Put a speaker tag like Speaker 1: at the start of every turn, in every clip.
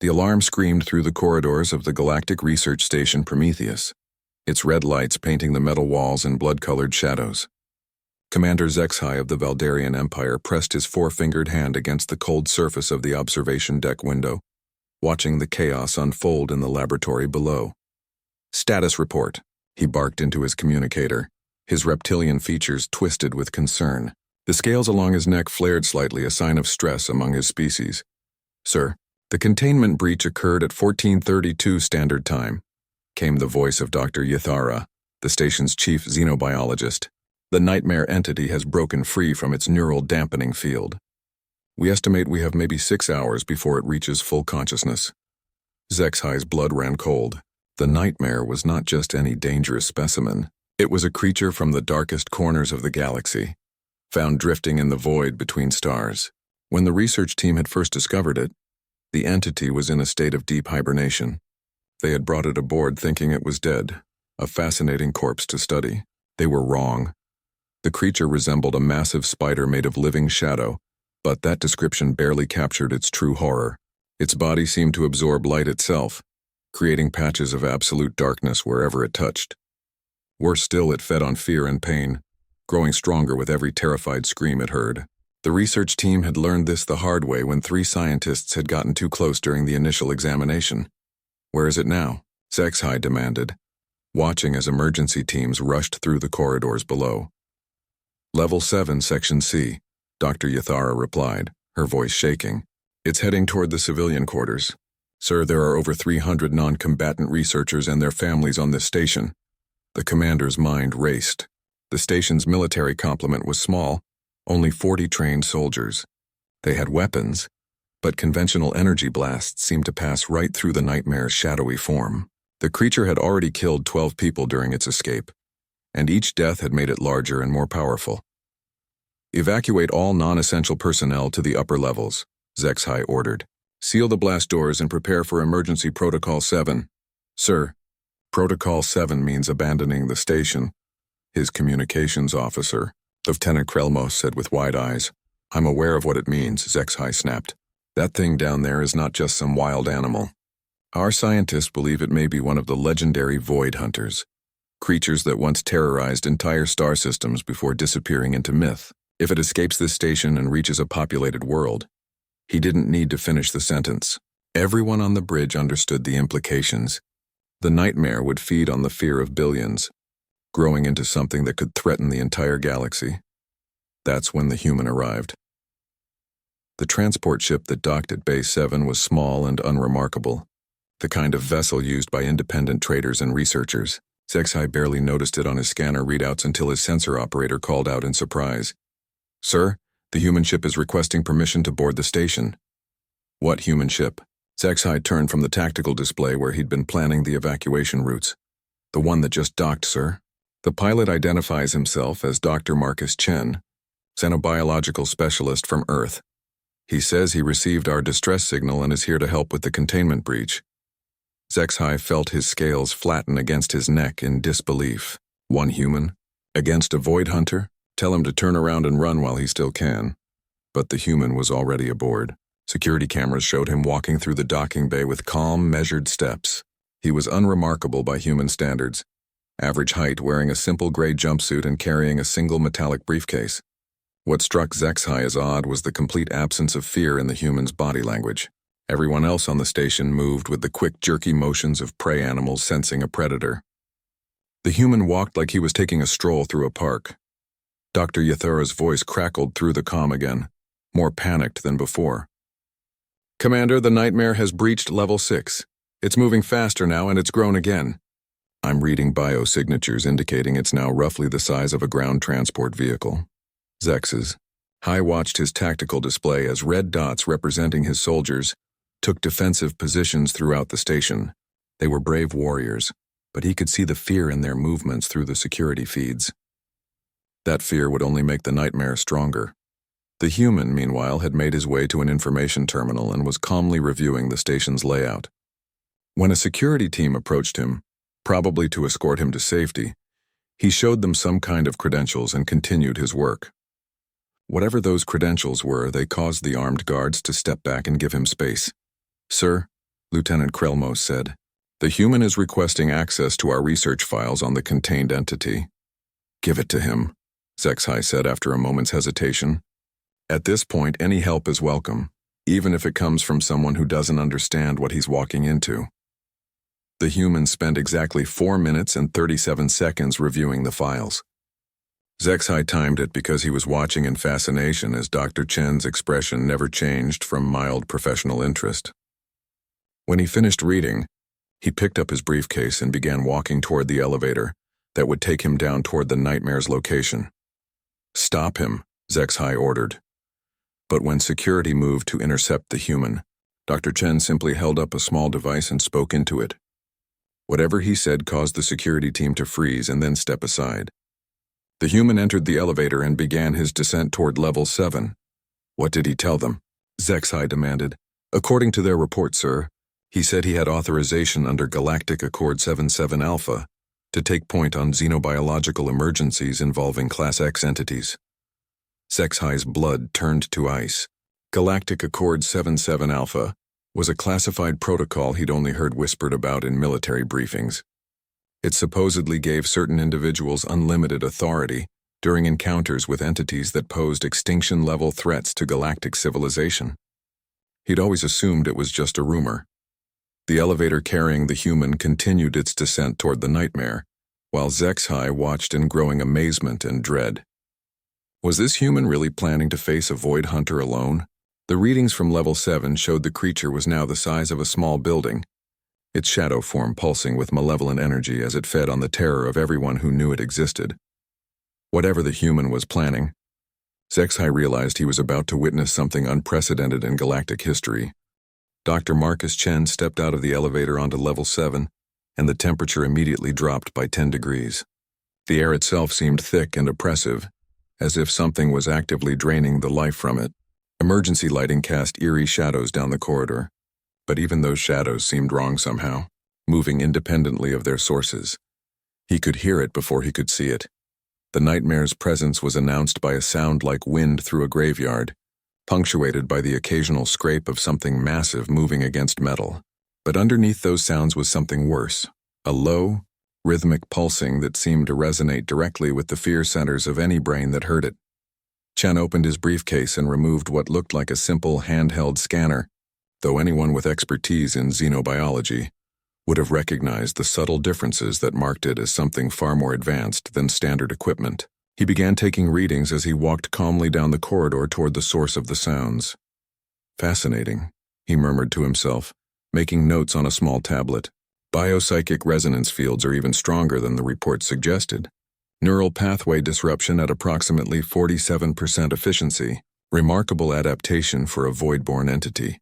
Speaker 1: The alarm screamed through the corridors of the Galactic Research Station Prometheus, its red lights painting the metal walls in blood-colored shadows. Commander Zexhai of the Valdarian Empire pressed his four-fingered hand against the cold surface of the observation deck window, watching the chaos unfold in the laboratory below. "Status report," he barked into his communicator, his reptilian features twisted with concern. The scales along his neck flared slightly, a sign of stress among his species. "Sir, the containment breach occurred at 1432 Standard Time," came the voice of Dr. Yathara, the station's chief xenobiologist. "The nightmare entity has broken free from its neural dampening field. We estimate we have maybe 6 hours before it reaches full consciousness." Zexhai's blood ran cold. The nightmare was not just any dangerous specimen. It was a creature from the darkest corners of the galaxy, found drifting in the void between stars. When the research team had first discovered it, the entity was in a state of deep hibernation. They had brought it aboard thinking it was dead, a fascinating corpse to study. They were wrong. The creature resembled a massive spider made of living shadow, but that description barely captured its true horror. Its body seemed to absorb light itself, creating patches of absolute darkness wherever it touched. Worse still, it fed on fear and pain, growing stronger with every terrified scream it heard. The research team had learned this the hard way when 3 scientists had gotten too close during the initial examination. "Where is it now?" Zexhai demanded, watching as emergency teams rushed through the corridors below. "Level 7, Section C," Dr. Yathara replied, her voice shaking. "It's heading toward the civilian quarters. Sir, there are over 300 non-combatant researchers and their families on this station." The commander's mind raced. The station's military complement was small, only 40 trained soldiers. They had weapons, but conventional energy blasts seemed to pass right through the nightmare's shadowy form. The creature had already killed 12 people during its escape, and each death had made it larger and more powerful. "Evacuate all non-essential personnel to the upper levels," Zexhai ordered. "Seal the blast doors and prepare for Emergency Protocol 7. "Sir, Protocol 7 means abandoning the station," his communications officer, Lieutenant Krelmos, said with wide eyes. "I'm aware of what it means," Zexhai snapped. "That thing down there is not just some wild animal. Our scientists believe it may be one of the legendary Void Hunters, creatures that once terrorized entire star systems before disappearing into myth. If it escapes this station and reaches a populated world," he didn't need to finish the sentence. Everyone on the bridge understood the implications. The nightmare would feed on the fear of billions, growing into something that could threaten the entire galaxy. That's when the human arrived. The transport ship that docked at Base 7 was small and unremarkable, the kind of vessel used by independent traders and researchers. Zexhai barely noticed it on his scanner readouts until his sensor operator called out in surprise. "Sir, the human ship is requesting permission to board the station." "What human ship?" Zexhai turned from the tactical display where he'd been planning the evacuation routes. "The one that just docked, sir." The pilot identifies himself as Dr. Marcus Chen, xenobiological specialist from Earth. He says he received our distress signal and is here to help with the containment breach. Zexhai felt his scales flatten against his neck in disbelief. One human? Against a Void Hunter? Tell him to turn around and run while he still can. But the human was already aboard. Security cameras showed him walking through the docking bay with calm, measured steps. He was unremarkable by human standards. Average height, wearing a simple gray jumpsuit and carrying a single metallic briefcase. What struck Zexhai as odd was the complete absence of fear in the human's body language. Everyone else on the station moved with the quick, jerky motions of prey animals sensing a predator. The human walked like he was taking a stroll through a park. Dr. Yathara's voice crackled through the comm again, more panicked than before. "Commander, the nightmare has breached level 6. It's moving faster now and it's grown again. I'm reading biosignatures indicating it's now roughly the size of a ground transport vehicle." Zex's. High watched his tactical display as red dots representing his soldiers took defensive positions throughout the station. They were brave warriors, but he could see the fear in their movements through the security feeds. That fear would only make the nightmare stronger. The human, meanwhile, had made his way to an information terminal and was calmly reviewing the station's layout. When a security team approached him, probably to escort him to safety, he showed them some kind of credentials and continued his work. Whatever those credentials were, they caused the armed guards to step back and give him space. "Sir, Lieutenant Krelmos said. The human is requesting access to our research files on the contained entity. Give it to him, Zexhai said after a moment's hesitation. At this point, any help is welcome, even if it comes from someone who doesn't understand what he's walking into. The human spent exactly 4 minutes and 37 seconds reviewing the files. Zexhai timed it because he was watching in fascination as Dr. Chen's expression never changed from mild professional interest. When he finished reading, he picked up his briefcase and began walking toward the elevator that would take him down toward the nightmare's location. Stop him, Zexhai ordered. But when security moved to intercept the human, Dr. Chen simply held up a small device and spoke into it. Whatever he said caused the security team to freeze and then step aside. The human entered the elevator and began his descent toward level 7. What did he tell them? Zexhai demanded. According to their report, sir, he said he had authorization under Galactic Accord 77 Alpha to take point on xenobiological emergencies involving Class X entities. Zexhai's blood turned to ice. Galactic Accord 77 Alpha was a classified protocol he'd only heard whispered about in military briefings. It supposedly gave certain individuals unlimited authority during encounters with entities that posed extinction-level threats to galactic civilization. He'd always assumed it was just a rumor. The elevator carrying the human continued its descent toward the nightmare, while Zexhai watched in growing amazement and dread. Was this human really planning to face a void hunter alone? The readings from level 7 showed the creature was now the size of a small building, its shadow form pulsing with malevolent energy as it fed on the terror of everyone who knew it existed. Whatever the human was planning, Zexhai realized he was about to witness something unprecedented in galactic history. Dr. Marcus Chen stepped out of the elevator onto level 7, and the temperature immediately dropped by 10 degrees. The air itself seemed thick and oppressive, as if something was actively draining the life from it. Emergency lighting cast eerie shadows down the corridor, but even those shadows seemed wrong somehow, moving independently of their sources. He could hear it before he could see it. The nightmare's presence was announced by a sound like wind through a graveyard, punctuated by the occasional scrape of something massive moving against metal. But underneath those sounds was something worse, a low, rhythmic pulsing that seemed to resonate directly with the fear centers of any brain that heard it. Chen opened his briefcase and removed what looked like a simple handheld scanner, though anyone with expertise in xenobiology would have recognized the subtle differences that marked it as something far more advanced than standard equipment. He began taking readings as he walked calmly down the corridor toward the source of the sounds. Fascinating, he murmured to himself, making notes on a small tablet. Biopsychic resonance fields are even stronger than the report suggested. Neural pathway disruption at approximately 47% efficiency. Remarkable adaptation for a void-born entity.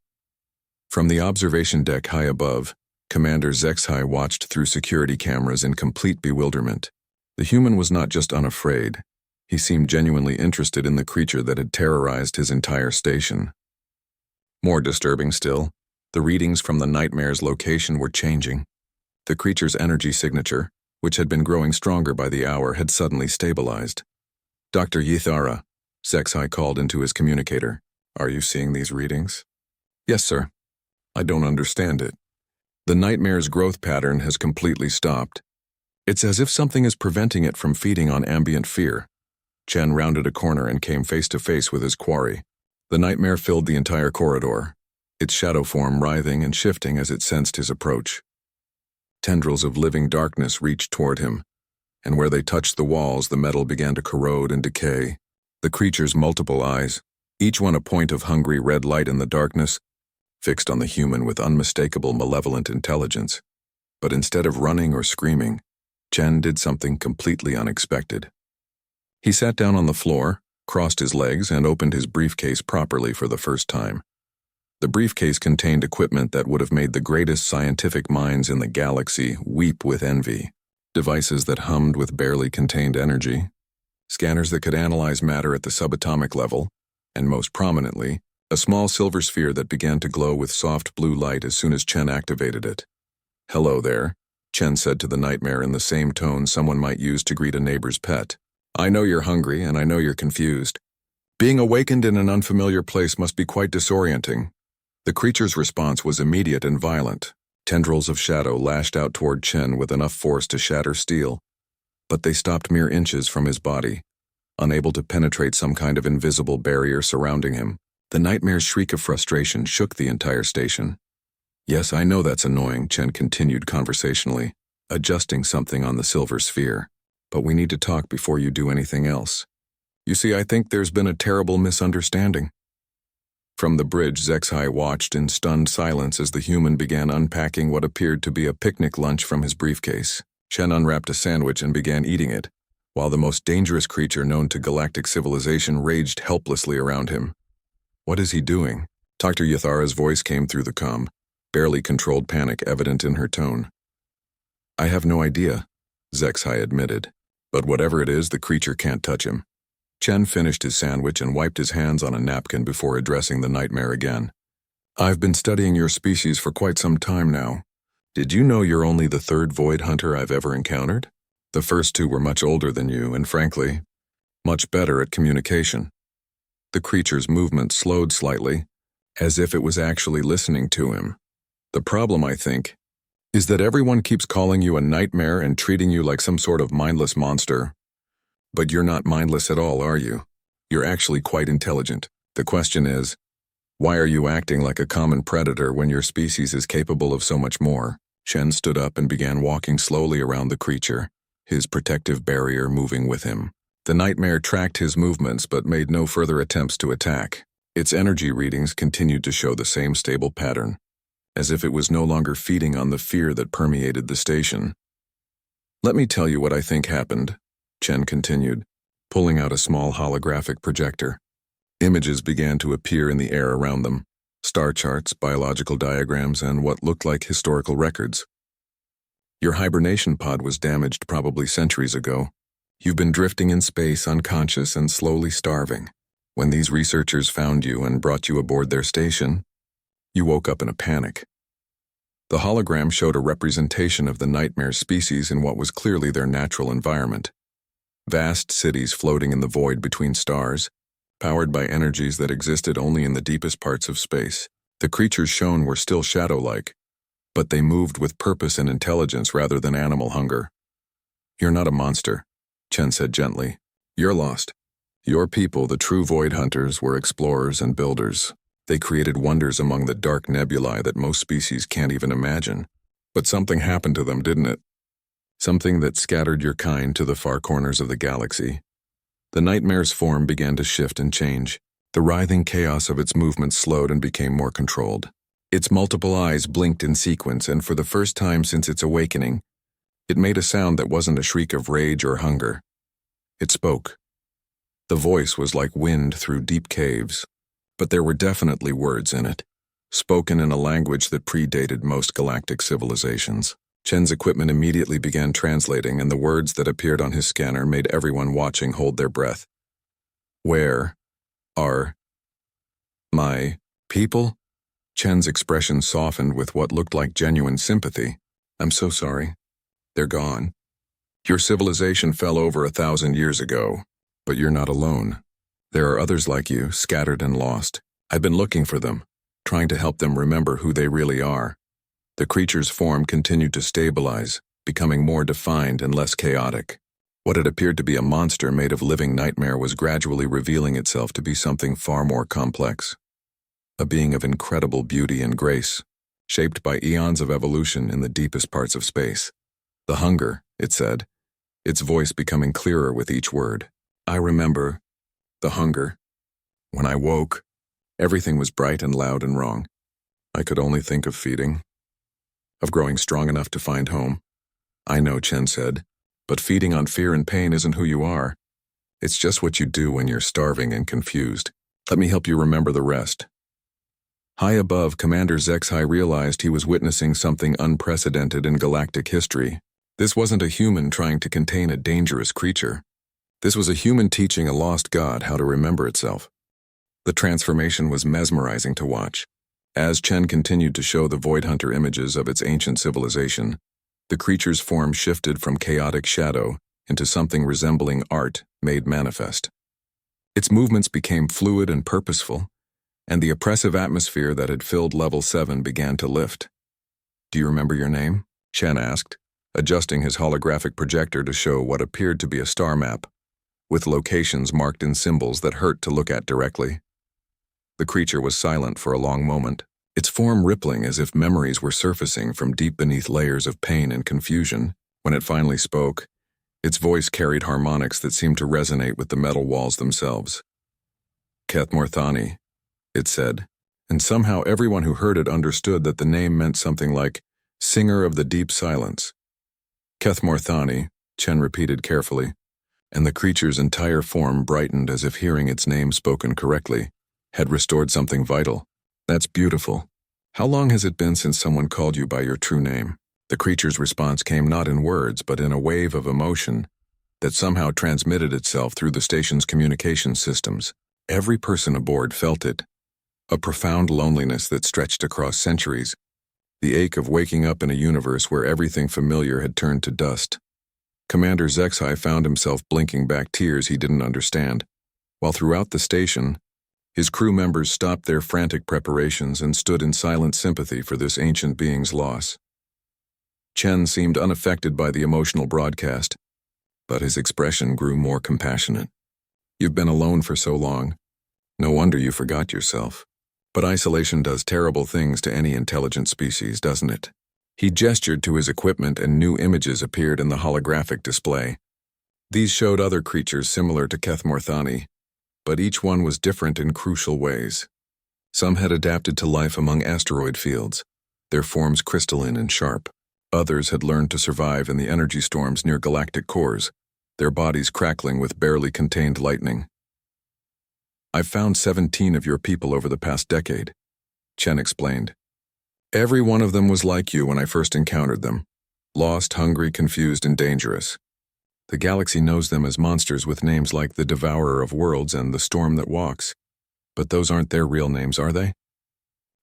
Speaker 1: From the observation deck high above, Commander Zexhai watched through security cameras in complete bewilderment. The human was not just unafraid. He seemed genuinely interested in the creature that had terrorized his entire station. More disturbing still, the readings from the nightmare's location were changing. The creature's energy signature, which had been growing stronger by the hour, had suddenly stabilized. Dr. Yithara, Zexhai called into his communicator. Are you seeing these readings? Yes, sir. I don't understand it. The nightmare's growth pattern has completely stopped. It's as if something is preventing it from feeding on ambient fear. Chen rounded a corner and came face to face with his quarry. The nightmare filled the entire corridor, its shadow form writhing and shifting as it sensed his approach. Tendrils of living darkness reached toward him, and where they touched the walls, the metal began to corrode and decay. The creature's multiple eyes, each one a point of hungry red light in the darkness, fixed on the human with unmistakable malevolent intelligence. But instead of running or screaming, Chen did something completely unexpected. He sat down on the floor, crossed his legs, and opened his briefcase properly for the first time. The briefcase contained equipment that would have made the greatest scientific minds in the galaxy weep with envy. Devices that hummed with barely contained energy, scanners that could analyze matter at the subatomic level, and most prominently, a small silver sphere that began to glow with soft blue light as soon as Chen activated it. "Hello there," Chen said to the nightmare in the same tone someone might use to greet a neighbor's pet. "I know you're hungry, and I know you're confused. Being awakened in an unfamiliar place must be quite disorienting." The creature's response was immediate and violent. Tendrils of shadow lashed out toward Chen with enough force to shatter steel, but they stopped mere inches from his body, unable to penetrate some kind of invisible barrier surrounding him. The nightmare's shriek of frustration shook the entire station. "Yes, I know that's annoying," Chen continued conversationally, adjusting something on the silver sphere. "But we need to talk before you do anything else. You see, I think there's been a terrible misunderstanding." From the bridge, Zexai watched in stunned silence as the human began unpacking what appeared to be a picnic lunch from his briefcase. Chen unwrapped a sandwich and began eating it, while the most dangerous creature known to galactic civilization raged helplessly around him. "What is he doing?" Dr. Yathara's voice came through the comm, barely controlled panic evident in her tone. "I have no idea," Zexai admitted. "But whatever it is, the creature can't touch him." Chen finished his sandwich and wiped his hands on a napkin before addressing the nightmare again. "I've been studying your species for quite some time now. Did you know you're only the third void hunter I've ever encountered? The first two were much older than you and, frankly, much better at communication." The creature's movement slowed slightly, as if it was actually listening to him. "The problem, I think, is that everyone keeps calling you a nightmare and treating you like some sort of mindless monster. But you're not mindless at all, are you? You're actually quite intelligent. The question is, why are you acting like a common predator when your species is capable of so much more?" Chen stood up and began walking slowly around the creature, his protective barrier moving with him. The nightmare tracked his movements but made no further attempts to attack. Its energy readings continued to show the same stable pattern, as if it was no longer feeding on the fear that permeated the station. "Let me tell you what I think happened," Chen continued, pulling out a small holographic projector. Images began to appear in the air around them, star charts, biological diagrams, and what looked like historical records. "Your hibernation pod was damaged probably centuries ago. You've been drifting in space unconscious and slowly starving. When these researchers found you and brought you aboard their station, you woke up in a panic." The hologram showed a representation of the nightmare species in what was clearly their natural environment. Vast cities floating in the void between stars, powered by energies that existed only in the deepest parts of space. The creatures shown were still shadow-like, but they moved with purpose and intelligence rather than animal hunger. "You're not a monster," Chen said gently. "You're lost. Your people, the true void hunters, were explorers and builders. They created wonders among the dark nebulae that most species can't even imagine. But something happened to them, didn't it? Something that scattered your kind to the far corners of the galaxy." The nightmare's form began to shift and change. The writhing chaos of its movements slowed and became more controlled. Its multiple eyes blinked in sequence, and for the first time since its awakening, it made a sound that wasn't a shriek of rage or hunger. It spoke. The voice was like wind through deep caves, but there were definitely words in it, spoken in a language that predated most galactic civilizations. Chen's equipment immediately began translating, and the words that appeared on his scanner made everyone watching hold their breath. "Where are my people?" Chen's expression softened with what looked like genuine sympathy. "I'm so sorry. They're gone. Your civilization fell over 1,000 years ago, but you're not alone. There are others like you, scattered and lost. I've been looking for them, trying to help them remember who they really are." The creature's form continued to stabilize, becoming more defined and less chaotic. What had appeared to be a monster made of living nightmare was gradually revealing itself to be something far more complex. A being of incredible beauty and grace, shaped by eons of evolution in the deepest parts of space. "The hunger," it said, its voice becoming clearer with each word. "I remember the hunger. When I woke, everything was bright and loud and wrong. I could only think of feeding, of growing strong enough to find home." "I know," Chen said, "but feeding on fear and pain isn't who you are. It's just what you do when you're starving and confused. Let me help you remember the rest." High above, Commander Zexai realized he was witnessing something unprecedented in galactic history. This wasn't a human trying to contain a dangerous creature. This was a human teaching a lost god how to remember itself. The transformation was mesmerizing to watch. As Chen continued to show the Void Hunter images of its ancient civilization, the creature's form shifted from chaotic shadow into something resembling art made manifest. Its movements became fluid and purposeful, and the oppressive atmosphere that had filled Level 7 began to lift. "Do you remember your name?" Chen asked, adjusting his holographic projector to show what appeared to be a star map, with locations marked in symbols that hurt to look at directly. The creature was silent for a long moment, its form rippling as if memories were surfacing from deep beneath layers of pain and confusion. When it finally spoke, its voice carried harmonics that seemed to resonate with the metal walls themselves. "Kethmorthani," it said, and somehow everyone who heard it understood that the name meant something like "Singer of the Deep Silence." "Kethmorthani," Chen repeated carefully, and the creature's entire form brightened as if hearing its name spoken correctly had restored something vital. "That's beautiful. How long has it been since someone called you by your true name?" The creature's response came not in words, but in a wave of emotion that somehow transmitted itself through the station's communication systems. Every person aboard felt it, a profound loneliness that stretched across centuries, the ache of waking up in a universe where everything familiar had turned to dust. Commander Zexai found himself blinking back tears he didn't understand, while throughout the station, his crew members stopped their frantic preparations and stood in silent sympathy for this ancient being's loss. Chen seemed unaffected by the emotional broadcast, but his expression grew more compassionate. "You've been alone for so long. No wonder you forgot yourself. But isolation does terrible things to any intelligent species, doesn't it?" He gestured to his equipment and new images appeared in the holographic display. These showed other creatures similar to Kethmorthani, but each one was different in crucial ways. Some had adapted to life among asteroid fields, their forms crystalline and sharp. Others had learned to survive in the energy storms near galactic cores, their bodies crackling with barely contained lightning. "I've found 17 of your people over the past decade," Chen explained. "Every one of them was like you when I first encountered them, lost, hungry, confused, and dangerous. The galaxy knows them as monsters with names like the Devourer of Worlds and the Storm That Walks. But those aren't their real names, are they?"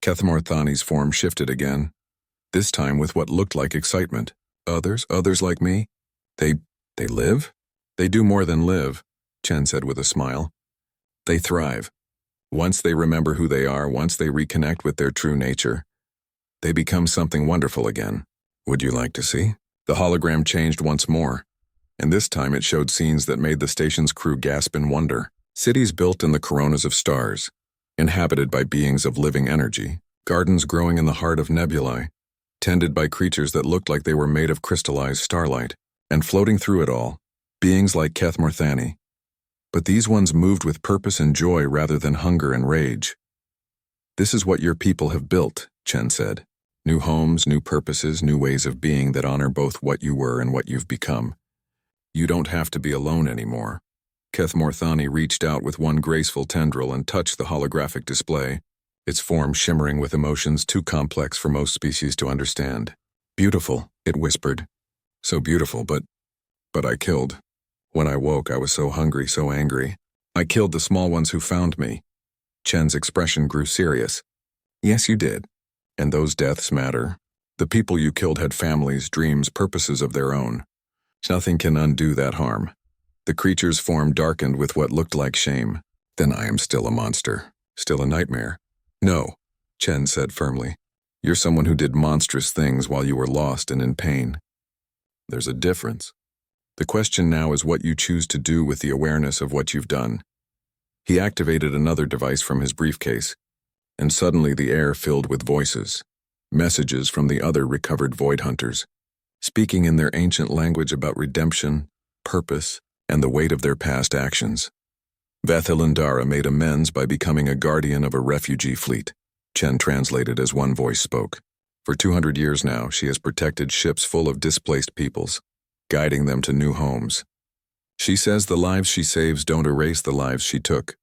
Speaker 1: Kethmorthani's form shifted again, this time with what looked like excitement. Others like me? They live?" "They do more than live," Chen said with a smile. "They thrive. Once they remember who they are, once they reconnect with their true nature, they become something wonderful again. Would you like to see?" The hologram changed once more, and this time it showed scenes that made the station's crew gasp in wonder. Cities built in the coronas of stars, inhabited by beings of living energy, gardens growing in the heart of nebulae, tended by creatures that looked like they were made of crystallized starlight, and floating through it all, beings like Kethmorthani. But these ones moved with purpose and joy rather than hunger and rage. "This is what your people have built," Chen said. "New homes, new purposes, new ways of being that honor both what you were and what you've become. You don't have to be alone anymore." Kethmorthani reached out with one graceful tendril and touched the holographic display, its form shimmering with emotions too complex for most species to understand. "Beautiful," it whispered. "So beautiful, but I killed. When I woke, I was so hungry, so angry. I killed the small ones who found me." Chen's expression grew serious. "Yes, you did. And those deaths matter. The people you killed had families, dreams, purposes of their own. Nothing can undo that harm." The creature's form darkened with what looked like shame. "Then I am still a monster, still a nightmare." "No," Chen said firmly. "You're someone who did monstrous things while you were lost and in pain. There's a difference. The question now is what you choose to do with the awareness of what you've done." He activated another device from his briefcase, and suddenly the air filled with voices, messages from the other recovered void hunters, speaking in their ancient language about redemption, purpose, and the weight of their past actions. Vathilandara made amends by becoming a guardian of a refugee fleet, Chen translated as one voice spoke. For 200 years now, she has protected ships full of displaced peoples, guiding them to new homes. She says the lives she saves don't erase the lives she took,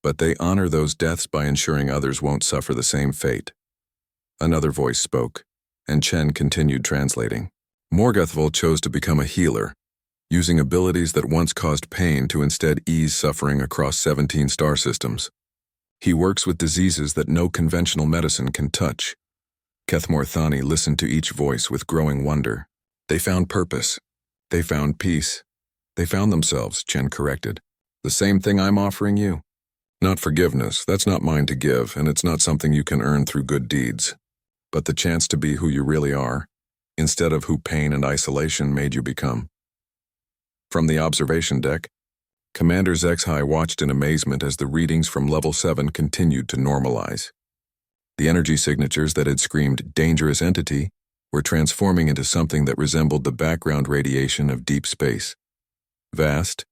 Speaker 1: but they honor those deaths by ensuring others won't suffer the same fate. Another voice spoke, and Chen continued translating. Morgothvol chose to become a healer, using abilities that once caused pain to instead ease suffering across 17 star systems. He works with diseases that no conventional medicine can touch. Kethmorthani listened to each voice with growing wonder. They found purpose. They found peace. They found themselves, Chen corrected. The same thing I'm offering you. Not forgiveness, that's not mine to give, and it's not something you can earn through good deeds. But the chance to be who you really are, instead of who pain and isolation made you become. From the observation deck, Commander Zexhai watched in amazement as the readings from Level 7 continued to normalize. The energy signatures that had screamed dangerous entity were transforming into something that resembled the background radiation of deep space. Vast,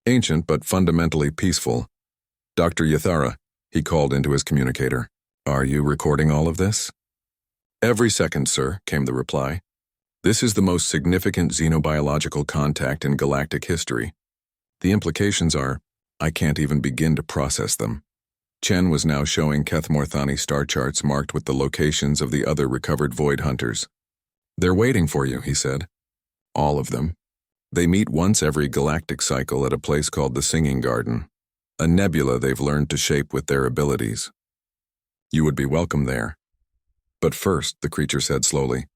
Speaker 1: ancient but fundamentally peaceful. Dr. Yathara, he called into his communicator. Are you recording all of this? Every second, sir, came the reply. This is the most significant xenobiological contact in galactic history. The implications are, I can't even begin to process them. Chen was now showing Kethmorthani star charts marked with the locations of the other recovered Void Hunters. They're waiting for you, he said. All of them. They meet once every galactic cycle at a place called the Singing Garden, a nebula they've learned to shape with their abilities. You would be welcome there. But first, the creature said slowly,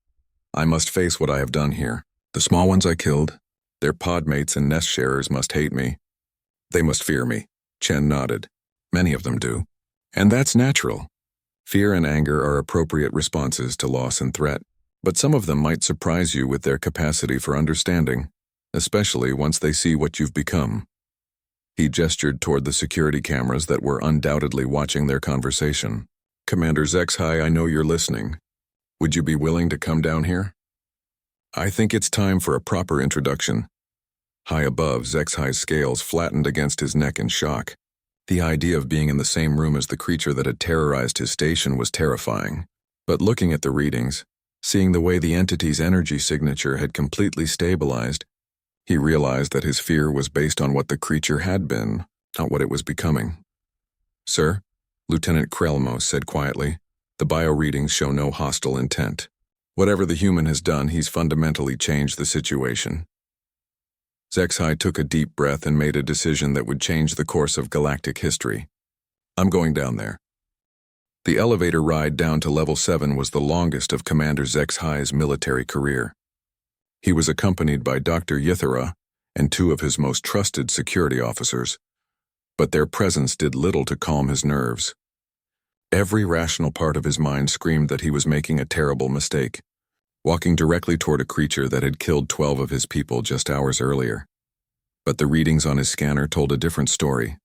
Speaker 1: I must face what I have done here. The small ones I killed, their podmates and nest sharers must hate me. They must fear me. Chen nodded. Many of them do. And that's natural. Fear and anger are appropriate responses to loss and threat. But some of them might surprise you with their capacity for understanding, especially once they see what you've become. He gestured toward the security cameras that were undoubtedly watching their conversation. Commander Zexhai, I know you're listening. Would you be willing to come down here? I think it's time for a proper introduction. High above, Zexhai's scales flattened against his neck in shock. The idea of being in the same room as the creature that had terrorized his station was terrifying. But looking at the readings, seeing the way the entity's energy signature had completely stabilized, he realized that his fear was based on what the creature had been, not what it was becoming. Sir, Lieutenant Krelmo said quietly, the bio readings show no hostile intent. Whatever the human has done, he's fundamentally changed the situation. Zexhai took a deep breath and made a decision that would change the course of galactic history. I'm going down there. The elevator ride down to Level 7 was the longest of Commander Zexhai's military career. He was accompanied by Dr. Yathara and two of his most trusted security officers, but their presence did little to calm his nerves. Every rational part of his mind screamed that he was making a terrible mistake, walking directly toward a creature that had killed 12 of his people just hours earlier. But the readings on his scanner told a different story.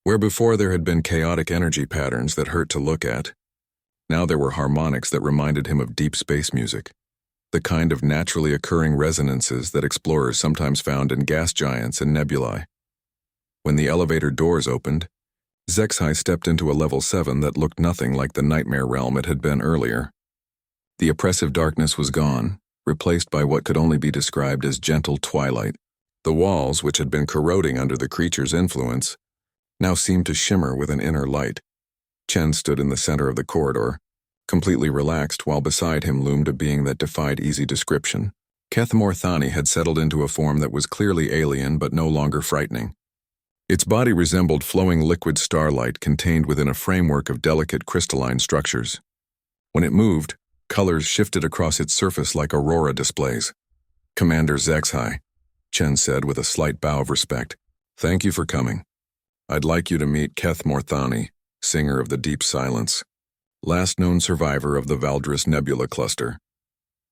Speaker 1: Where before there had been chaotic energy patterns that hurt to look at, now there were harmonics that reminded him of deep space music, the kind of naturally occurring resonances that explorers sometimes found in gas giants and nebulae. When the elevator doors opened, Zexhai stepped into a Level 7 that looked nothing like the nightmare realm it had been earlier. The oppressive darkness was gone, replaced by what could only be described as gentle twilight. The walls, which had been corroding under the creature's influence, now seemed to shimmer with an inner light. Chen stood in the center of the corridor, completely relaxed, while beside him loomed a being that defied easy description. Kethmorthani had settled into a form that was clearly alien but no longer frightening. Its body resembled flowing liquid starlight contained within a framework of delicate crystalline structures. When it moved, colors shifted across its surface like aurora displays. Commander Zexhai, Chen said with a slight bow of respect. Thank you for coming. I'd like you to meet Kethmorthani, singer of the deep silence, last known survivor of the Valdris Nebula cluster.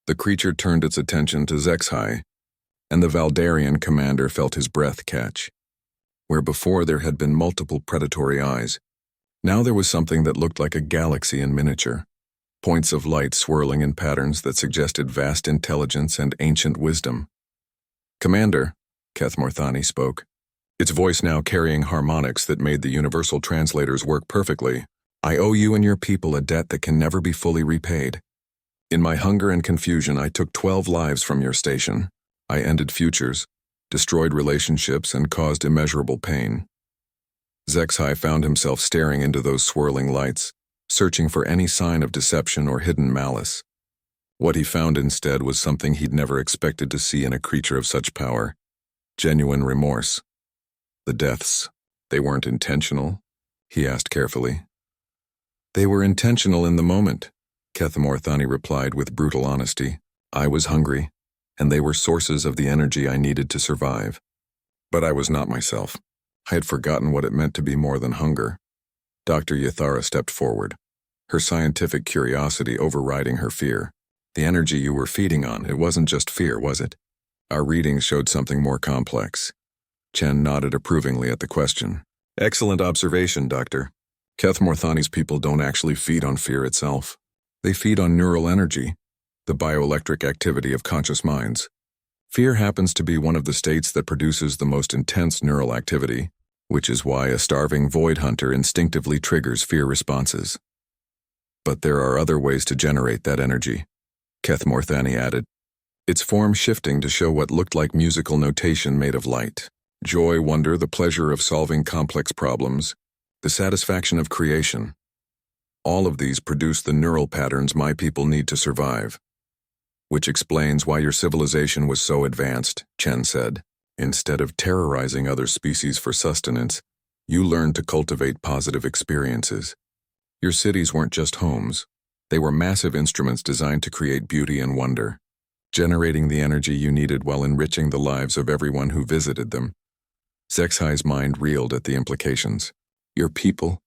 Speaker 1: The creature turned its attention to Zexhai, and the Valdarian commander felt his breath catch. Where before there had been multiple predatory eyes, now there was something that looked like a galaxy in miniature, points of light swirling in patterns that suggested vast intelligence and ancient wisdom. Commander, Kethmorthani spoke, its voice now carrying harmonics that made the universal translators work perfectly. I owe you and your people a debt that can never be fully repaid. In my hunger and confusion, I took 12 lives from your station. I ended futures, destroyed relationships, and caused immeasurable pain. Zexhai found himself staring into those swirling lights, searching for any sign of deception or hidden malice. What he found instead was something he'd never expected to see in a creature of such power: genuine remorse. The deaths, they weren't intentional? He asked carefully. They were intentional in the moment, Kethmorthani replied with brutal honesty. I was hungry, and they were sources of the energy I needed to survive. But I was not myself. I had forgotten what it meant to be more than hunger. Dr. Yathara stepped forward, her scientific curiosity overriding her fear. The energy you were feeding on, it wasn't just fear, was it? Our readings showed something more complex. Chen nodded approvingly at the question. Excellent observation, Doctor. Kethmorthani's people don't actually feed on fear itself. They feed on neural energy, the bioelectric activity of conscious minds. Fear happens to be one of the states that produces the most intense neural activity, which is why a starving void hunter instinctively triggers fear responses. But there are other ways to generate that energy, Kethmorthani added, its form shifting to show what looked like musical notation made of light. Joy, wonder, the pleasure of solving complex problems, the satisfaction of creation. All of these produce the neural patterns my people need to survive. Which explains why your civilization was so advanced, Chen said. Instead of terrorizing other species for sustenance, you learned to cultivate positive experiences. Your cities weren't just homes. They were massive instruments designed to create beauty and wonder, generating the energy you needed while enriching the lives of everyone who visited them. Zexai's mind reeled at the implications. Your people?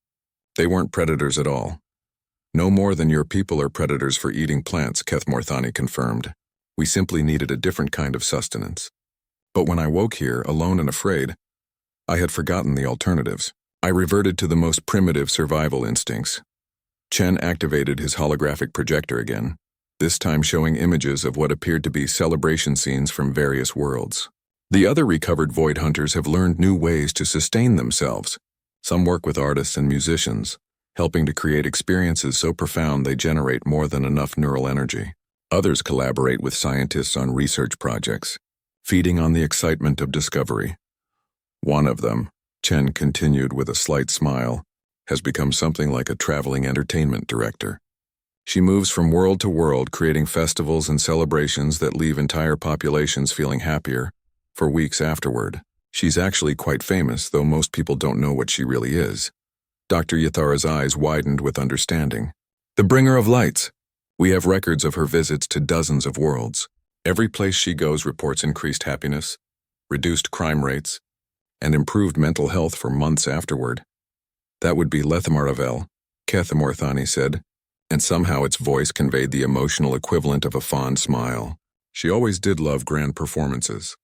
Speaker 1: They weren't predators at all. No more than your people are predators for eating plants, Kethmorthani confirmed. We simply needed a different kind of sustenance. But when I woke here, alone and afraid, I had forgotten the alternatives. I reverted to the most primitive survival instincts. Chen activated his holographic projector again, this time showing images of what appeared to be celebration scenes from various worlds. The other recovered void hunters have learned new ways to sustain themselves. Some work with artists and musicians, helping to create experiences so profound they generate more than enough neural energy. Others collaborate with scientists on research projects, feeding on the excitement of discovery. One of them, Chen continued with a slight smile, has become something like a traveling entertainment director. She moves from world to world, creating festivals and celebrations that leave entire populations feeling happier for weeks afterward. She's actually quite famous, though most people don't know what she really is. Dr. Yathara's eyes widened with understanding. The bringer of lights. We have records of her visits to dozens of worlds. Every place she goes reports increased happiness, reduced crime rates, and improved mental health for months afterward. That would be Lethmaravel, Kethmorthani said, and somehow its voice conveyed the emotional equivalent of a fond smile. She always did love grand performances.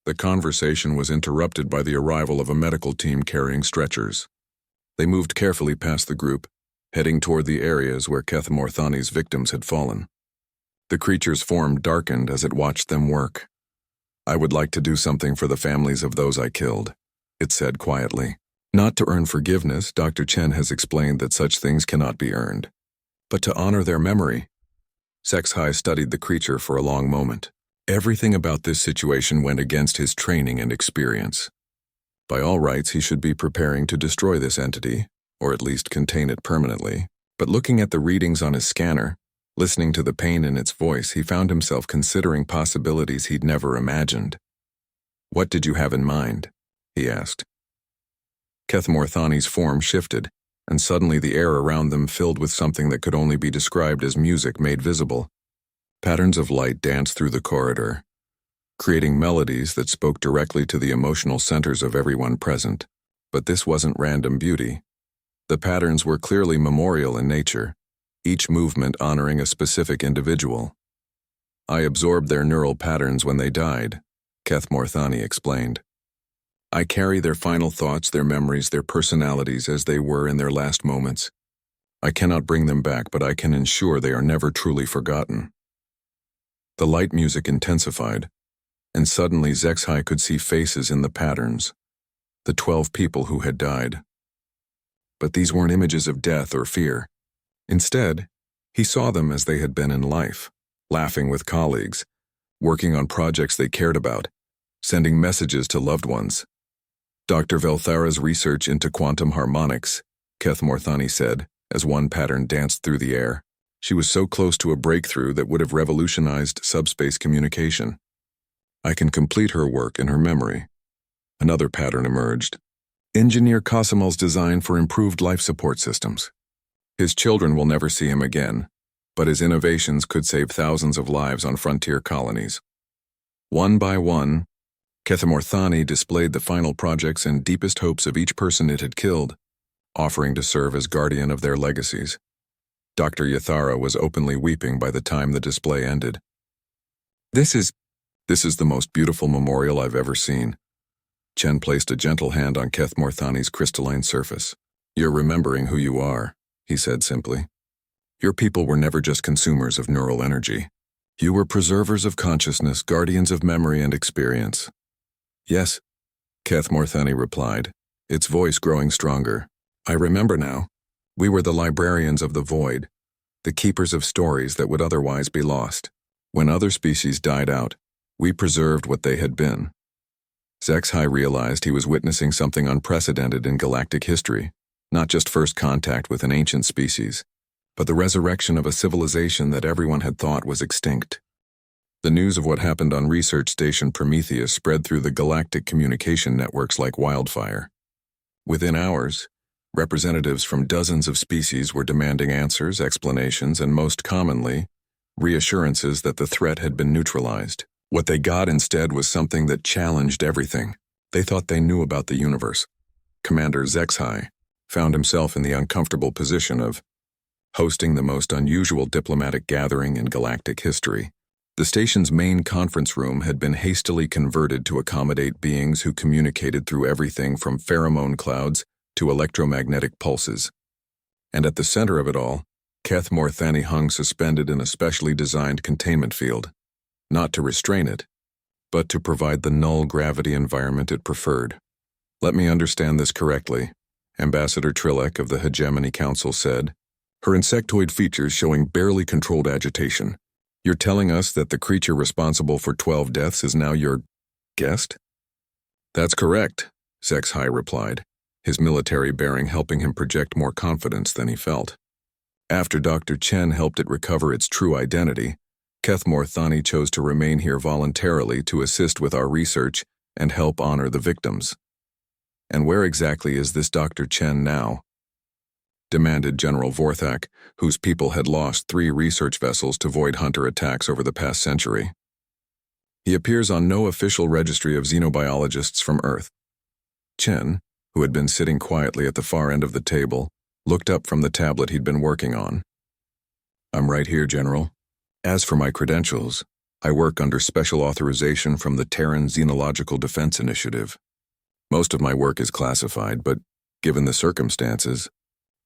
Speaker 1: The conversation was interrupted by the arrival of a medical team carrying stretchers. They moved carefully past the group, heading toward the areas where Kethmorthani's victims had fallen. The creature's form darkened as it watched them work. I would like to do something for the families of those I killed, it said quietly. Not to earn forgiveness, Dr. Chen has explained that such things cannot be earned, but to honor their memory. Zexai studied the creature for a long moment. Everything about this situation went against his training and experience. By all rights, he should be preparing to destroy this entity, or at least contain it permanently. But looking at the readings on his scanner, listening to the pain in its voice, he found himself considering possibilities he'd never imagined. What did you have in mind? He asked. Kethmorthani's form shifted, and suddenly the air around them filled with something that could only be described as music made visible. Patterns of light danced through the corridor, creating melodies that spoke directly to the emotional centers of everyone present. But this wasn't random beauty. The patterns were clearly memorial in nature, each movement honoring a specific individual. I absorbed their neural patterns when they died, Kethmorthani explained. I carry their final thoughts, their memories, their personalities as they were in their last moments. I cannot bring them back, but I can ensure they are never truly forgotten. The light music intensified, and suddenly Zexai could see faces in the patterns, the 12 people who had died. But these weren't images of death or fear. Instead, he saw them as they had been in life, laughing with colleagues, working on projects they cared about, sending messages to loved ones. Dr. Velthara's research into quantum harmonics, Kethmorthani said, as one pattern danced through the air. She was so close to a breakthrough that would have revolutionized subspace communication. I can complete her work in her memory. Another pattern emerged. Engineer Cosimal's design for improved life support systems. His children will never see him again, but his innovations could save thousands of lives on frontier colonies. One by one, Kethamorthani displayed the final projects and deepest hopes of each person it had killed, offering to serve as guardian of their legacies. Dr. Yathara was openly weeping by the time the display ended. This is the most beautiful memorial I've ever seen. Chen placed a gentle hand on Kethamorthani's crystalline surface. You're remembering who you are, he said simply. Your people were never just consumers of neural energy. You were preservers of consciousness, guardians of memory and experience. Yes, Kethamorthani replied, its voice growing stronger. I remember now. We were the librarians of the void, the keepers of stories that would otherwise be lost. When other species died out, we preserved what they had been. Zexhai realized he was witnessing something unprecedented in galactic history, not just first contact with an ancient species, but the resurrection of a civilization that everyone had thought was extinct. The news of what happened on Research Station Prometheus spread through the galactic communication networks like wildfire. Within hours, representatives from dozens of species were demanding answers, explanations, and most commonly, reassurances that the threat had been neutralized. What they got instead was something that challenged everything. They thought they knew about the universe. Commander Zexhai found himself in the uncomfortable position of hosting the most unusual diplomatic gathering in galactic history. The station's main conference room had been hastily converted to accommodate beings who communicated through everything from pheromone clouds to electromagnetic pulses. And at the center of it all, Kethamorthani hung suspended in a specially designed containment field, not to restrain it, but to provide the null gravity environment it preferred. Let me understand this correctly, Ambassador Trilek of the Hegemony Council said, her insectoid features showing barely controlled agitation. You're telling us that the creature responsible for 12 deaths is now your guest? That's correct, Zexhai replied, his military bearing helping him project more confidence than he felt. After Dr. Chen helped it recover its true identity, Kethamorthani chose to remain here voluntarily to assist with our research and help honor the victims. And where exactly is this Dr. Chen now? Demanded General Vorthak, whose people had lost 3 research vessels to Void Hunter attacks over the past century. He appears on no official registry of xenobiologists from Earth. Chen, who had been sitting quietly at the far end of the table, looked up from the tablet he'd been working on. I'm right here, General. As for my credentials, I work under special authorization from the Terran Xenological Defense Initiative. Most of my work is classified, but given the circumstances,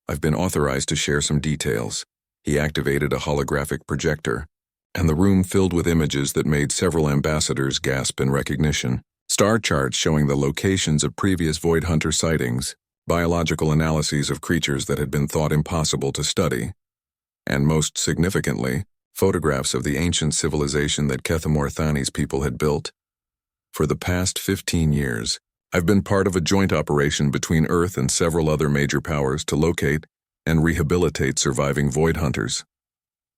Speaker 1: I've been authorized to share some details. He activated a holographic projector, and the room filled with images that made several ambassadors gasp in recognition. Star charts showing the locations of previous Void Hunter sightings, biological analyses of creatures that had been thought impossible to study, and most significantly, photographs of the ancient civilization that Kethamorthani's people had built. For the past 15 years, I've been part of a joint operation between Earth and several other major powers to locate and rehabilitate surviving Void Hunters,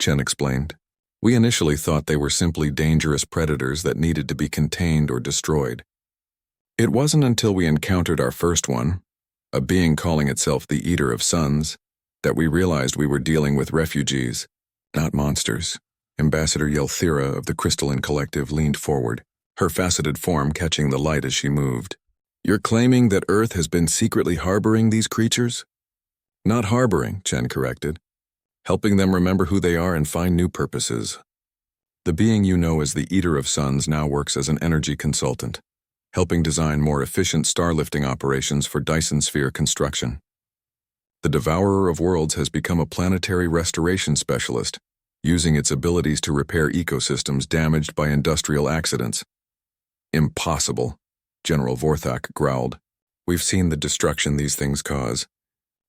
Speaker 1: Chen explained. We initially thought they were simply dangerous predators that needed to be contained or destroyed. It wasn't until we encountered our first one, a being calling itself the Eater of Suns, that we realized we were dealing with refugees, not monsters. Ambassador Yelthira of the Crystalline Collective leaned forward, her faceted form catching the light as she moved. You're claiming that Earth has been secretly harboring these creatures? Not harboring, Chen corrected. Helping them remember who they are and find new purposes. The being you know as the Eater of Suns now works as an energy consultant, helping design more efficient star-lifting operations for Dyson Sphere construction. The Devourer of Worlds has become a planetary restoration specialist, using its abilities to repair ecosystems damaged by industrial accidents. Impossible, General Vorthak growled. We've seen the destruction these things cause.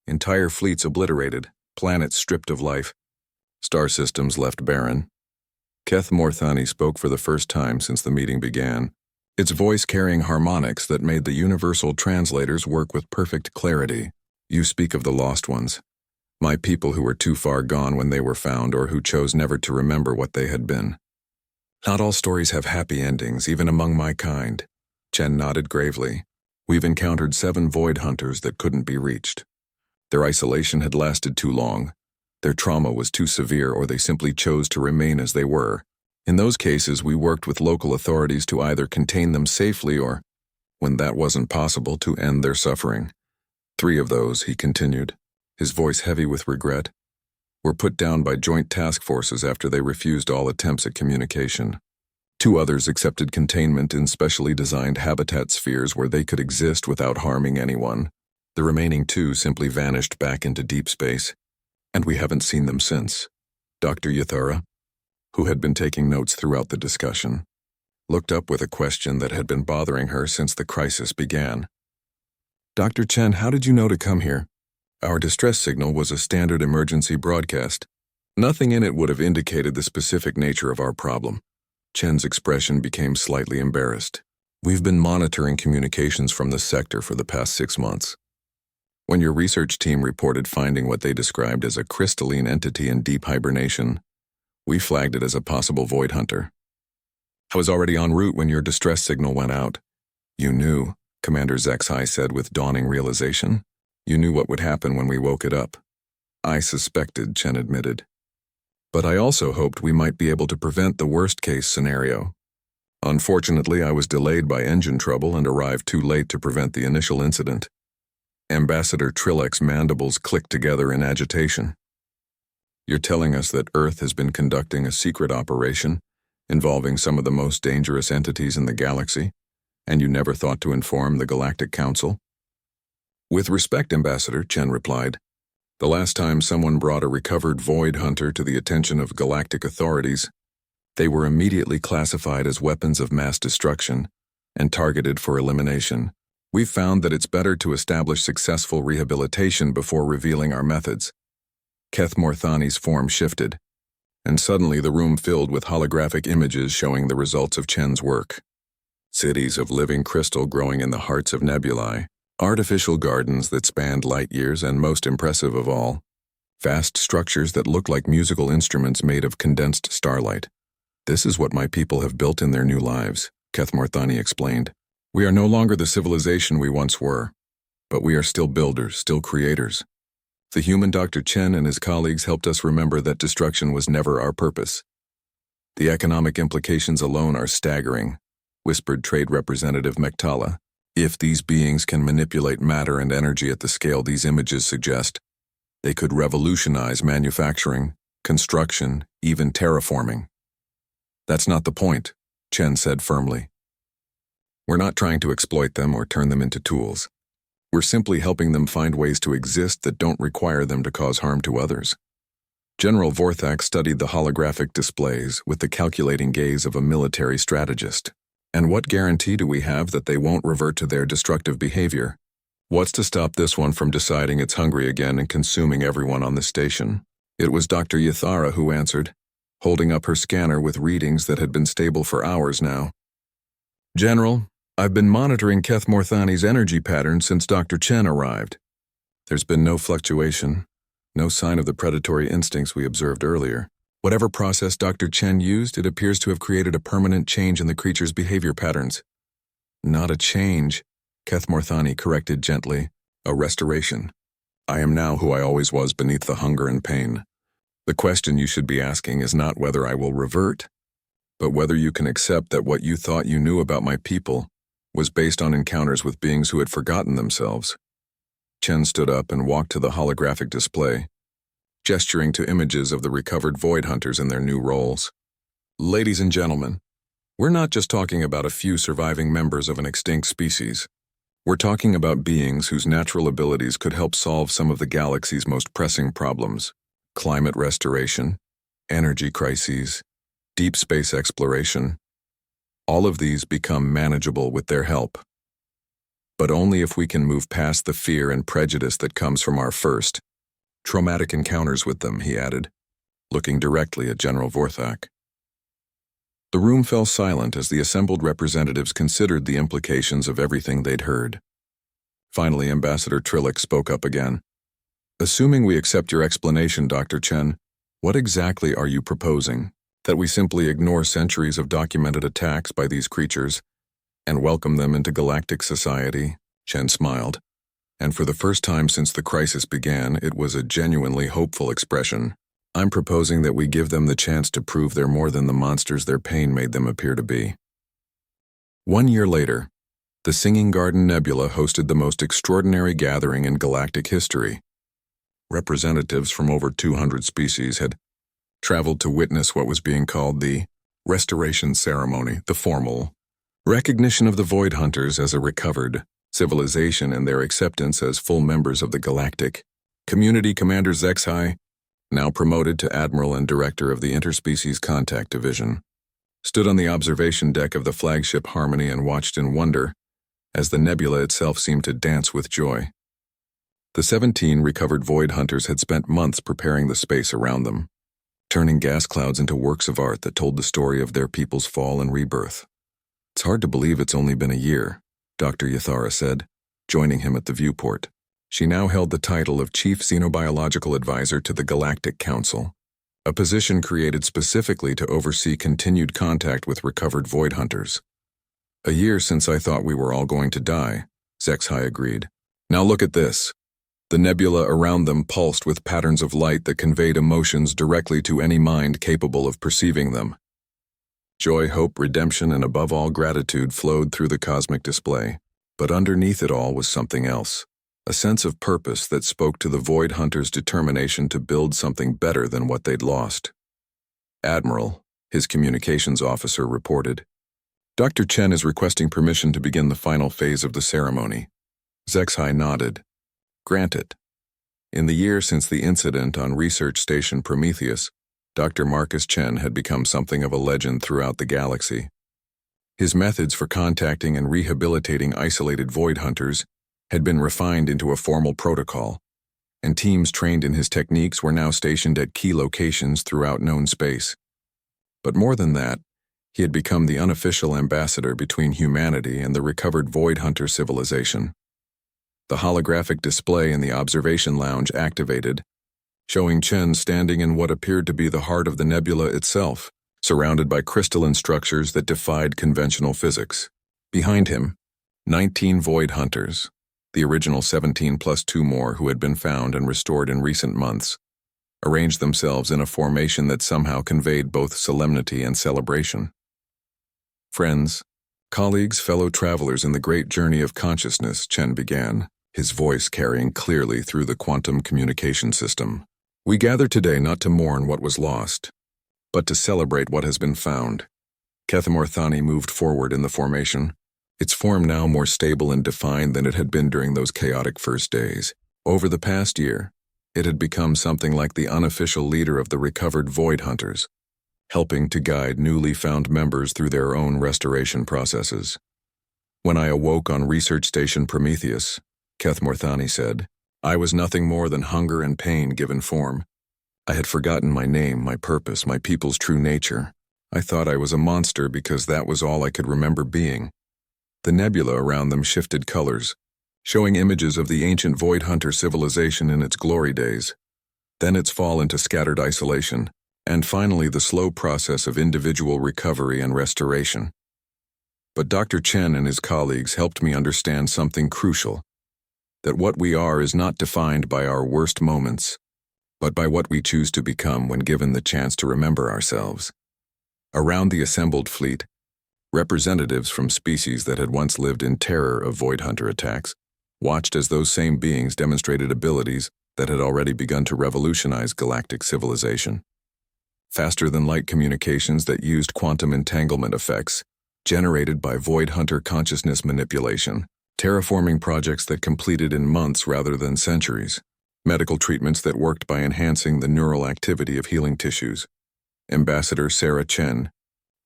Speaker 1: Entire fleets obliterated, planets stripped of life, star systems left barren. Kethamorthani spoke for the first time since the meeting began, its voice carrying harmonics that made the universal translators work with perfect clarity. You speak of the lost ones, my people who were too far gone when they were found or who chose never to remember what they had been. Not all stories have happy endings, even among my kind. Chen nodded gravely. We've encountered 7 Void Hunters that couldn't be reached. Their isolation had lasted too long. Their trauma was too severe, or they simply chose to remain as they were, In those cases, we worked with local authorities to either contain them safely or, when that wasn't possible, to end their suffering. 3 of those, he continued, his voice heavy with regret, were put down by joint task forces after they refused all attempts at communication. 2 others accepted containment in specially designed habitat spheres where they could exist without harming anyone. The remaining 2 simply vanished back into deep space, and we haven't seen them since. Dr. Yathara, who had been taking notes throughout the discussion, looked up with a question that had been bothering her since the crisis began. Dr. Chen, how did you know to come here? Our distress signal was a standard emergency broadcast. Nothing in it would have indicated the specific nature of our problem. Chen's expression became slightly embarrassed. We've been monitoring communications from the sector for the past 6 months. When your research team reported finding what they described as a crystalline entity in deep hibernation, we flagged it as a possible void hunter. I was already en route when your distress signal went out. You knew, Commander HFY said with dawning realization. You knew what would happen when we woke it up. I suspected, Chen admitted. But I also hoped we might be able to prevent the worst-case scenario. Unfortunately, I was delayed by engine trouble and arrived too late to prevent the initial incident. Ambassador Trilek's mandibles clicked together in agitation. You're telling us that Earth has been conducting a secret operation involving some of the most dangerous entities in the galaxy, and you never thought to inform the Galactic Council? With respect, Ambassador, Chen replied. The last time someone brought a recovered void hunter to the attention of galactic authorities, they were immediately classified as weapons of mass destruction and targeted for elimination. We've found that it's better to establish successful rehabilitation before revealing our methods. Keth Morthani's form shifted, and suddenly the room filled with holographic images showing the results of Chen's work. Cities of living crystal growing in the hearts of nebulae, artificial gardens that spanned light years, and most impressive of all, vast structures that look like musical instruments made of condensed starlight. This is what my people have built in their new lives, Keth Morthani explained. We are no longer the civilization we once were, but we are still builders, still creators. The human Dr. Chen and his colleagues helped us remember that destruction was never our purpose. The economic implications alone are staggering, whispered Trade Representative Mektala. If these beings can manipulate matter and energy at the scale these images suggest, they could revolutionize manufacturing, construction, even terraforming. That's not the point, Chen said firmly. We're not trying to exploit them or turn them into tools. We're simply helping them find ways to exist that don't require them to cause harm to others. General Vorthak studied the holographic displays with the calculating gaze of a military strategist. And what guarantee do we have that they won't revert to their destructive behavior? What's to stop this one from deciding it's hungry again and consuming everyone on the station? It was Dr. Yathara who answered, holding up her scanner with readings that had been stable for hours now. General, I've been monitoring Keth Morthani's energy pattern since Dr. Chen arrived. There's been no fluctuation, no sign of the predatory instincts we observed earlier. Whatever process Dr. Chen used, it appears to have created a permanent change in the creature's behavior patterns. Not a change, Keth Morthani corrected gently. A restoration. I am now who I always was beneath the hunger and pain. The question you should be asking is not whether I will revert, but whether you can accept that what you thought you knew about my people was based on encounters with beings who had forgotten themselves. Chen stood up and walked to the holographic display, gesturing to images of the recovered void hunters in their new roles. Ladies and gentlemen, we're not just talking about a few surviving members of an extinct species. We're talking about beings whose natural abilities could help solve some of the galaxy's most pressing problems: climate restoration, energy crises, deep space exploration. All of these become manageable with their help. But only if we can move past the fear and prejudice that comes from our first, traumatic encounters with them, he added, looking directly at General Vorthak. The room fell silent as the assembled representatives considered the implications of everything they'd heard. Finally, Ambassador Trilek spoke up again. Assuming we accept your explanation, Dr. Chen, what exactly are you proposing? That we simply ignore centuries of documented attacks by these creatures and welcome them into galactic society? Chen smiled, and for the first time since the crisis began, it was a genuinely hopeful expression. I'm proposing that we give them the chance to prove they're more than the monsters their pain made them appear to be. 1 year later, the Singing Garden Nebula hosted the most extraordinary gathering in galactic history. Representatives from over 200 species had traveled to witness what was being called the Restoration Ceremony, the formal recognition of the Void Hunters as a recovered civilization and their acceptance as full members of the galactic community. Commander HFY, now promoted to Admiral and Director of the Interspecies Contact Division, stood on the observation deck of the flagship Harmony and watched in wonder as the nebula itself seemed to dance with joy. The 17 recovered Void Hunters had spent months preparing the space around them, turning gas clouds into works of art that told the story of their people's fall and rebirth. It's hard to believe it's only been a year, Dr. Yathara said, joining him at the viewport. She now held the title of Chief Xenobiological Advisor to the Galactic Council, a position created specifically to oversee continued contact with recovered Void Hunters. A year since I thought we were all going to die, HFY agreed. Now look at this. The nebula around them pulsed with patterns of light that conveyed emotions directly to any mind capable of perceiving them. Joy, hope, redemption, and above all gratitude flowed through the cosmic display. But underneath it all was something else, a sense of purpose that spoke to the Void Hunters' determination to build something better than what they'd lost. Admiral, his communications officer, reported. Dr. Chen is requesting permission to begin the final phase of the ceremony. HFY nodded. Granted. In the year since the incident on Research Station Prometheus, Dr. Marcus Chen had become something of a legend throughout the galaxy. His methods for contacting and rehabilitating isolated Void Hunters had been refined into a formal protocol, and teams trained in his techniques were now stationed at key locations throughout known space. But more than that, he had become the unofficial ambassador between humanity and the recovered Void Hunter civilization. The holographic display in the observation lounge activated, showing Chen standing in what appeared to be the heart of the nebula itself, surrounded by crystalline structures that defied conventional physics. Behind him, 19 Void Hunters, the original 17 plus 2 more who had been found and restored in recent months, arranged themselves in a formation that somehow conveyed both solemnity and celebration. Friends, colleagues, fellow travelers in the great journey of consciousness, Chen began, his voice carrying clearly through the quantum communication system. We gather today not to mourn what was lost, but to celebrate what has been found. Kethamorthani moved forward in the formation, its form now more stable and defined than it had been during those chaotic first days. Over the past year, it had become something like the unofficial leader of the recovered Void Hunters, helping to guide newly found members through their own restoration processes. When I awoke on Research Station Prometheus, Kethamorthani said, I was nothing more than hunger and pain given form. I had forgotten my name, my purpose, my people's true nature. I thought I was a monster because that was all I could remember being. The nebula around them shifted colors, showing images of the ancient Void Hunter civilization in its glory days, then its fall into scattered isolation, and finally the slow process of individual recovery and restoration. But Dr. Chen and his colleagues helped me understand something crucial, that what we are is not defined by our worst moments, but by what we choose to become when given the chance to remember ourselves. Around the assembled fleet, representatives from species that had once lived in terror of Void Hunter attacks watched as those same beings demonstrated abilities that had already begun to revolutionize galactic civilization. Faster-than-light communications that used quantum entanglement effects, generated by Void Hunter consciousness manipulation, terraforming projects that completed in months rather than centuries, medical treatments that worked by enhancing the neural activity of healing tissues. Ambassador Sarah Chen,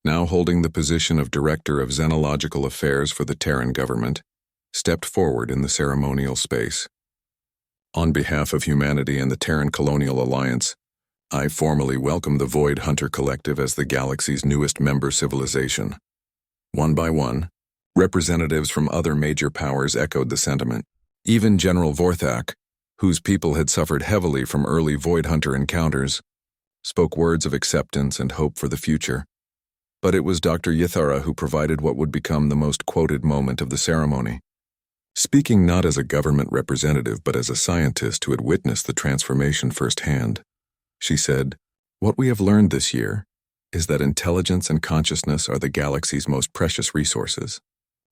Speaker 1: now holding the position of Director of Xenological Affairs for the Terran government, stepped forward in the ceremonial space. On behalf of humanity and the Terran Colonial Alliance, I formally welcome the Void Hunter Collective as the galaxy's newest member civilization. One by one, representatives from other major powers echoed the sentiment. Even General Vorthak, whose people had suffered heavily from early Void Hunter encounters, spoke words of acceptance and hope for the future. But it was Dr. Yathara who provided what would become the most quoted moment of the ceremony. Speaking not as a government representative but as a scientist who had witnessed the transformation firsthand, She said, "What we have learned this year is that intelligence and consciousness are the galaxy's most precious resources.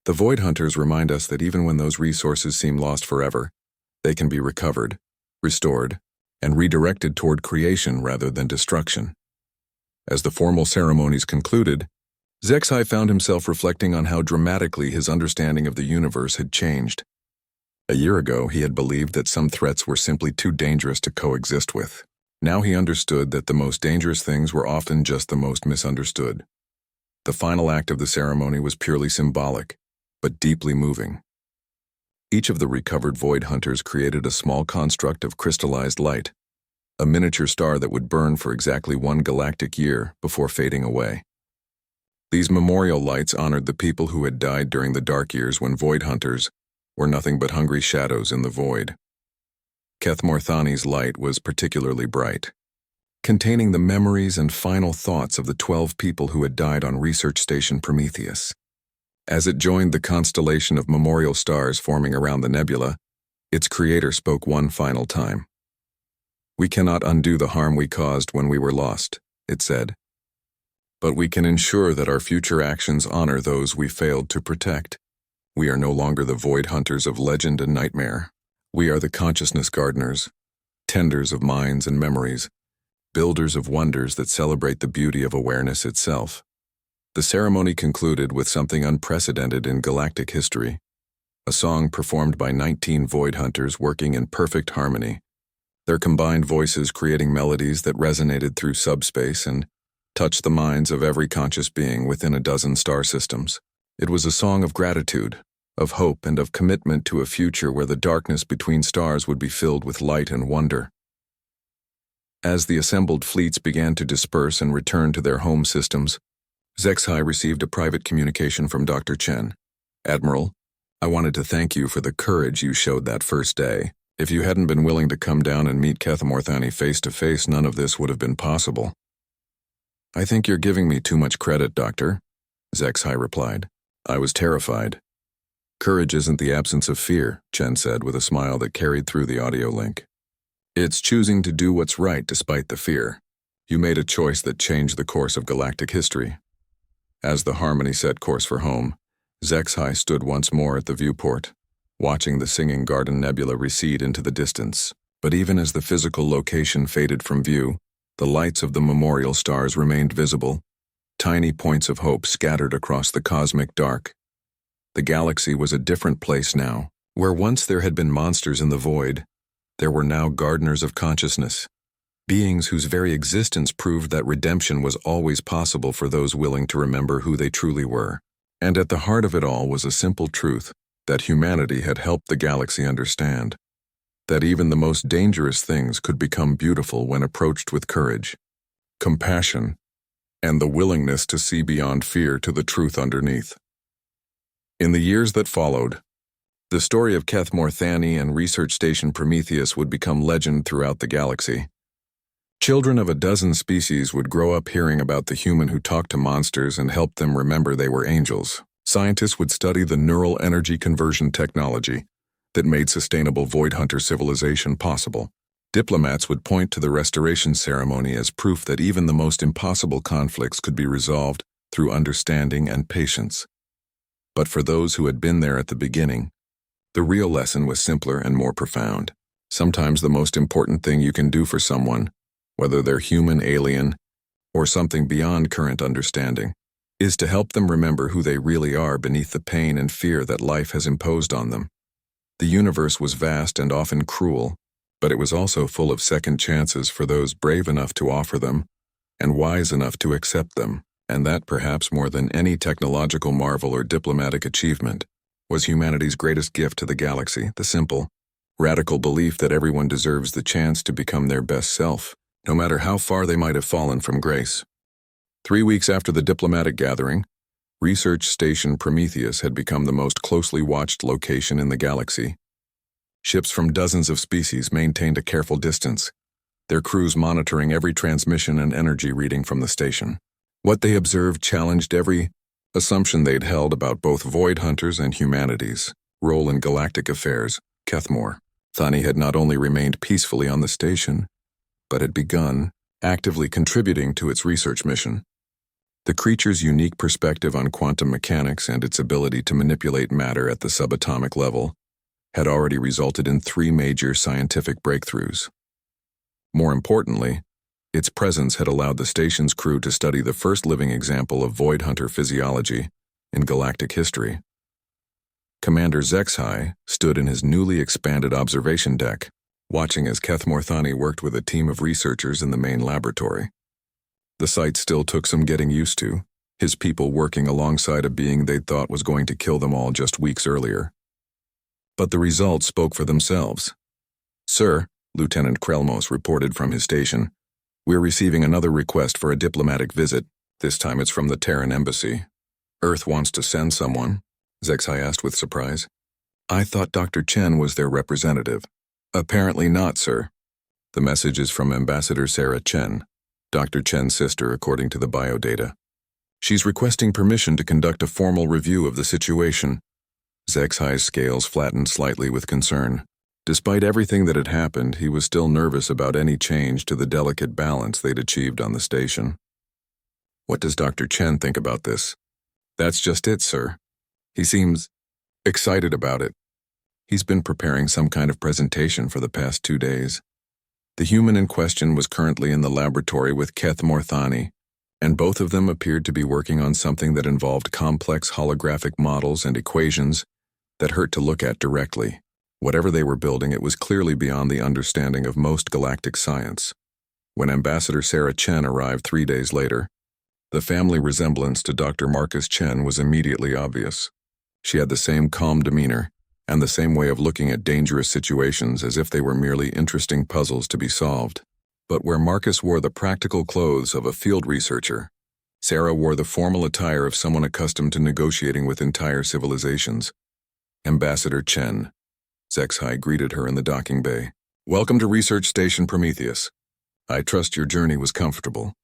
Speaker 1: The Void Hunters remind us that even when those resources seem lost forever, they can be recovered, restored, and redirected toward creation rather than destruction." As the formal ceremonies concluded, Zexai found himself reflecting on how dramatically his understanding of the universe had changed. A year ago, he had believed that some threats were simply too dangerous to coexist with. Now he understood that the most dangerous things were often just the most misunderstood. The final act of the ceremony was purely symbolic, but deeply moving. Each of the recovered Void Hunters created a small construct of crystallized light, a miniature star that would burn for exactly 1 galactic year before fading away. These memorial lights honored the people who had died during the dark years when Void Hunters were nothing but hungry shadows in the void. Kethmorthani's light was particularly bright, containing the memories and final thoughts of the 12 people who had died on Research Station Prometheus. As it joined the constellation of memorial stars forming around the nebula, its creator spoke one final time. "We cannot undo the harm we caused when we were lost," it said. "But we can ensure that our future actions honor those we failed to protect. We are no longer the Void Hunters of legend and nightmare. We are the consciousness gardeners, tenders of minds and memories, builders of wonders that celebrate the beauty of awareness itself." The ceremony concluded with something unprecedented in galactic history, a song performed by 19 Void Hunters working in perfect harmony, their combined voices creating melodies that resonated through subspace and touched the minds of every conscious being within a dozen star systems. It was a song of gratitude, of hope, and of commitment to a future where the darkness between stars would be filled with light and wonder. As the assembled fleets began to disperse and return to their home systems, Zexai received a private communication from Dr. Chen. "Admiral, I wanted to thank you for the courage you showed that first day. If you hadn't been willing to come down and meet Kethmorthani face to face, none of this would have been possible." "I think you're giving me too much credit, Doctor," Zexai replied. "I was terrified." "Courage isn't the absence of fear," Chen said with a smile that carried through the audio link. "It's choosing to do what's right despite the fear. You made a choice that changed the course of galactic history." As the harmony set course for home, Zexai stood once more at the viewport, watching the Singing Garden Nebula recede into the distance. But even as the physical location faded from view, the lights of the memorial stars remained visible, tiny points of hope scattered across the cosmic dark. The galaxy was a different place now. Where once there had been monsters in the void, there were now gardeners of consciousness, beings whose very existence proved that redemption was always possible for those willing to remember who they truly were. And at the heart of it all was a simple truth that humanity had helped the galaxy understand, that even the most dangerous things could become beautiful when approached with courage, compassion, and the willingness to see beyond fear to the truth underneath. In the years that followed, the story of Kethmorthani and Research Station Prometheus would become legend throughout the galaxy. Children of a dozen species would grow up hearing about the human who talked to monsters and helped them remember they were angels. Scientists would study the neural energy conversion technology that made sustainable Void Hunter civilization possible. Diplomats would point to the restoration ceremony as proof that even the most impossible conflicts could be resolved through understanding and patience. But for those who had been there at the beginning, the real lesson was simpler and more profound. Sometimes the most important thing you can do for someone, whether they're human, alien, or something beyond current understanding, is to help them remember who they really are beneath the pain and fear that life has imposed on them. The universe was vast and often cruel, but it was also full of second chances for those brave enough to offer them and wise enough to accept them. And that, perhaps more than any technological marvel or diplomatic achievement, was humanity's greatest gift to the galaxy: the simple, radical belief that everyone deserves the chance to become their best self, no matter how far they might have fallen from grace. 3 weeks after the diplomatic gathering, Research Station Prometheus had become the most closely watched location in the galaxy. Ships from dozens of species maintained a careful distance, their crews monitoring every transmission and energy reading from the station. What they observed challenged every assumption they'd held about both Void Hunters and humanity's role in galactic affairs. Kethmorthani had not only remained peacefully on the station, but had begun, actively contributing to its research mission. The creature's unique perspective on quantum mechanics and its ability to manipulate matter at the subatomic level had already resulted in 3 major scientific breakthroughs. More importantly, its presence had allowed the station's crew to study the first living example of void hunter physiology in galactic history. Commander Zexhai stood in his newly expanded observation deck, watching as Keth Morthani worked with a team of researchers in the main laboratory. The site still took some getting used to, his people working alongside a being they'd thought was going to kill them all just weeks earlier. But the results spoke for themselves. "Sir," Lieutenant Krelmos reported from his station, "we're receiving another request for a diplomatic visit. This time it's from the Terran embassy." "Earth wants to send someone?" Zexhai asked with surprise. "I thought Dr. Chen was their representative." "Apparently not, sir. The message is from Ambassador Sarah Chen, Dr. Chen's sister according to the biodata. She's requesting permission to conduct a formal review of the situation." Zexhai's scales flattened slightly with concern. Despite everything that had happened, he was still nervous about any change to the delicate balance they'd achieved on the station. "What does Dr. Chen think about this?" "That's just it, sir. He seems excited about it. He's been preparing some kind of presentation for the past 2 days." The human in question was currently in the laboratory with Keth Morthani, and both of them appeared to be working on something that involved complex holographic models and equations that hurt to look at directly. Whatever they were building, it was clearly beyond the understanding of most galactic science. When Ambassador Sarah Chen arrived 3 days later, the family resemblance to Dr. Marcus Chen was immediately obvious. She had the same calm demeanor, and the same way of looking at dangerous situations as if they were merely interesting puzzles to be solved. But where Marcus wore the practical clothes of a field researcher, Sarah wore the formal attire of someone accustomed to negotiating with entire civilizations. "Ambassador Chen," Zexhai greeted her in the docking bay. "Welcome to Research Station Prometheus. I trust your journey was comfortable."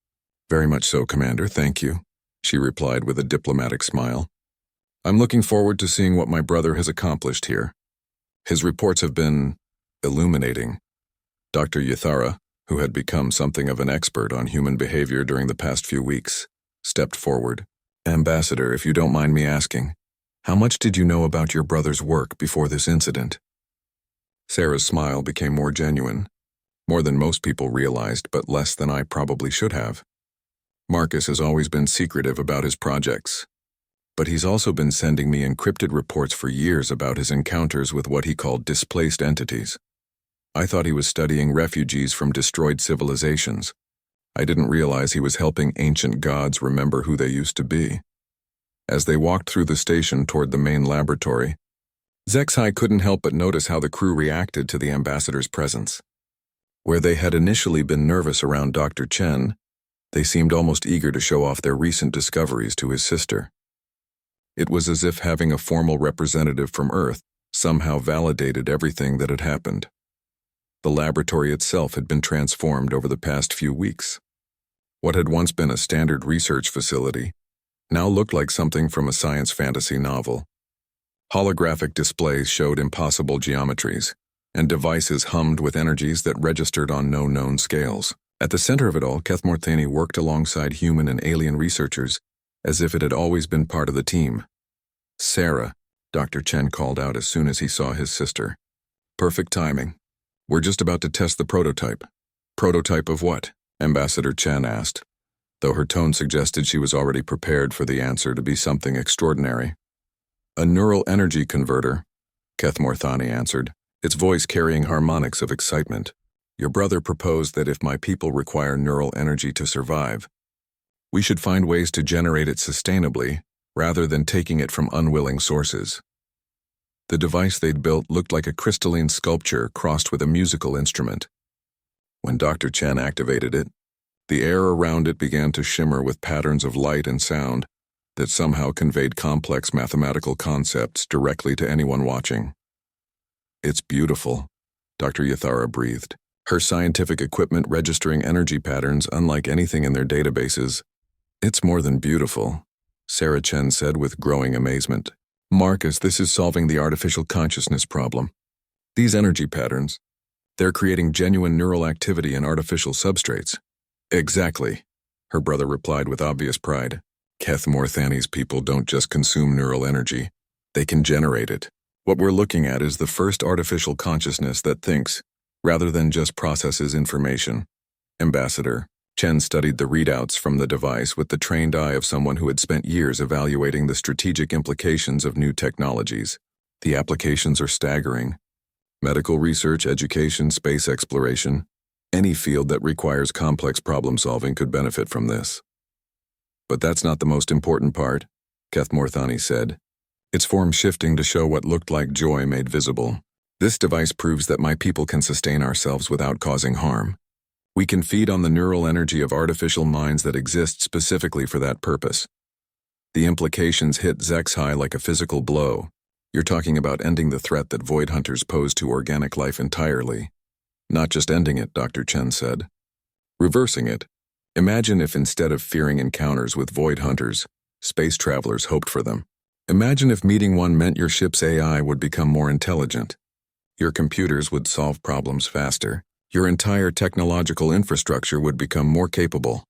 Speaker 1: "Very much so, Commander, thank you," she replied with a diplomatic smile. "I'm looking forward to seeing what my brother has accomplished here. His reports have been illuminating." Dr. Yathara, who had become something of an expert on human behavior during the past few weeks, stepped forward. "Ambassador, if you don't mind me asking, how much did you know about your brother's work before this incident?" Sarah's smile became more genuine, more than most people realized, but less than I probably should have. "Marcus has always been secretive about his projects, but he's also been sending me encrypted reports for years about his encounters with what he called displaced entities. I thought he was studying refugees from destroyed civilizations. I didn't realize he was helping ancient gods remember who they used to be." As they walked through the station toward the main laboratory, Zexhai couldn't help but notice how the crew reacted to the ambassador's presence. Where they had initially been nervous around Dr. Chen, they seemed almost eager to show off their recent discoveries to his sister. It was as if having a formal representative from Earth somehow validated everything that had happened. The laboratory itself had been transformed over the past few weeks. What had once been a standard research facility now looked like something from a science fantasy novel. Holographic displays showed impossible geometries, and devices hummed with energies that registered on no known scales. At the center of it all, Keth Morthani worked alongside human and alien researchers as if it had always been part of the team. "Sarah," Dr. Chen called out as soon as he saw his sister. "Perfect timing. We're just about to test the prototype." "Prototype of what?" Ambassador Chen asked, though her tone suggested she was already prepared for the answer to be something extraordinary. "A neural energy converter," Keth Morthani answered, its voice carrying harmonics of excitement. "Your brother proposed that if my people require neural energy to survive, we should find ways to generate it sustainably rather than taking it from unwilling sources." The device they'd built looked like a crystalline sculpture crossed with a musical instrument. When Dr. Chen activated it, the air around it began to shimmer with patterns of light and sound that somehow conveyed complex mathematical concepts directly to anyone watching. "It's beautiful," Dr. Yathara breathed, her scientific equipment registering energy patterns unlike anything in their databases. "It's more than beautiful," Sarah Chen said with growing amazement. "Marcus, this is solving the artificial consciousness problem. These energy patterns, They're creating genuine neural activity in artificial substrates. Exactly, her brother replied with obvious pride. Keth Morthani's people don't just consume neural energy, they can generate it. What we're looking at is the first artificial consciousness that thinks, rather than just processes information. Ambassador Chen studied the readouts from the device with the trained eye of someone who had spent years evaluating the strategic implications of new technologies. The applications are staggering. Medical research, education, space exploration, any field that requires complex problem-solving could benefit from this. But that's not the most important part, Keth Morthani said. It's form shifting to show what looked like joy made visible. This device proves that my people can sustain ourselves without causing harm. We can feed on the neural energy of artificial minds that exist specifically for that purpose. The implications hit Zexhai like a physical blow. You're talking about ending the threat that void hunters pose to organic life entirely. Not just ending it, Dr. Chen said. Reversing it. Imagine if instead of fearing encounters with void hunters, space travelers hoped for them. Imagine if meeting one meant your ship's AI would become more intelligent. Your computers would solve problems faster. Your entire technological infrastructure would become more capable.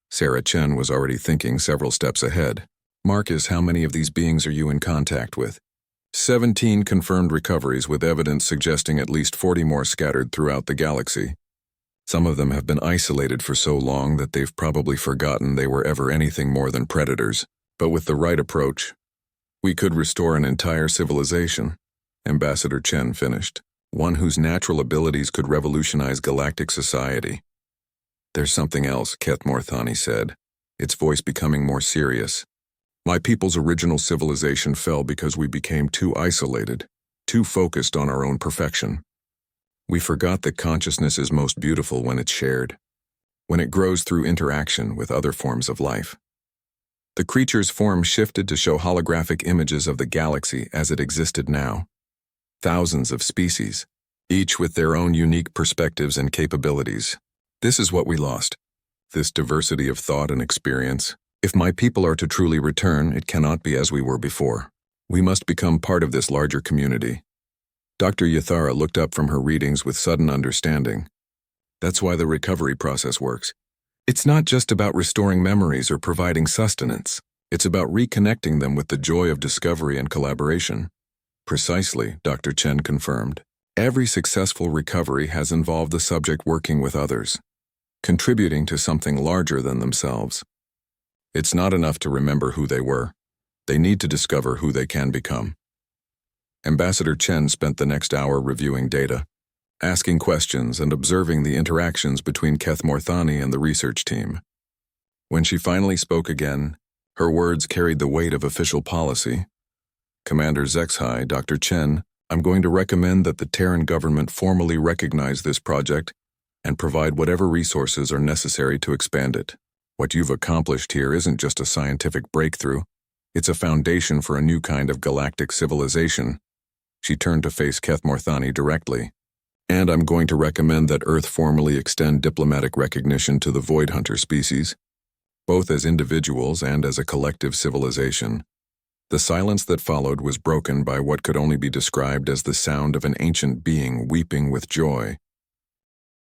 Speaker 1: Sarah Chen was already thinking several steps ahead. Marcus, how many of these beings are you in contact with? 17 confirmed recoveries with evidence suggesting at least 40 more scattered throughout the galaxy. Some of them have been isolated for so long that they've probably forgotten they were ever anything more than predators. But with the right approach, we could restore an entire civilization, Ambassador Chen finished, one whose natural abilities could revolutionize galactic society. There's something else, Keth Morthani said, its voice becoming more serious. My people's original civilization fell because we became too isolated, too focused on our own perfection. We forgot that consciousness is most beautiful when it's shared, when it grows through interaction with other forms of life. The creature's form shifted to show holographic images of the galaxy as it existed now. Thousands of species, each with their own unique perspectives and capabilities. This is what we lost, this diversity of thought and experience. If my people are to truly return, it cannot be as we were before. We must become part of this larger community. Dr. Yathara looked up from her readings with sudden understanding. That's why the recovery process works. It's not just about restoring memories or providing sustenance. It's about reconnecting them with the joy of discovery and collaboration. Precisely, Dr. Chen confirmed. Every successful recovery has involved the subject working with others, contributing to something larger than themselves. It's not enough to remember who they were. They need to discover who they can become. Ambassador Chen spent the next hour reviewing data, asking questions and observing the interactions between Keth Morthani and the research team. When she finally spoke again, her words carried the weight of official policy. Commander Zexhai, Dr. Chen, I'm going to recommend that the Terran government formally recognize this project and provide whatever resources are necessary to expand it. What you've accomplished here isn't just a scientific breakthrough, it's a foundation for a new kind of galactic civilization. She turned to face Keth Morthani directly. And I'm going to recommend that Earth formally extend diplomatic recognition to the Void Hunter species, both as individuals and as a collective civilization. The silence that followed was broken by what could only be described as the sound of an ancient being weeping with joy.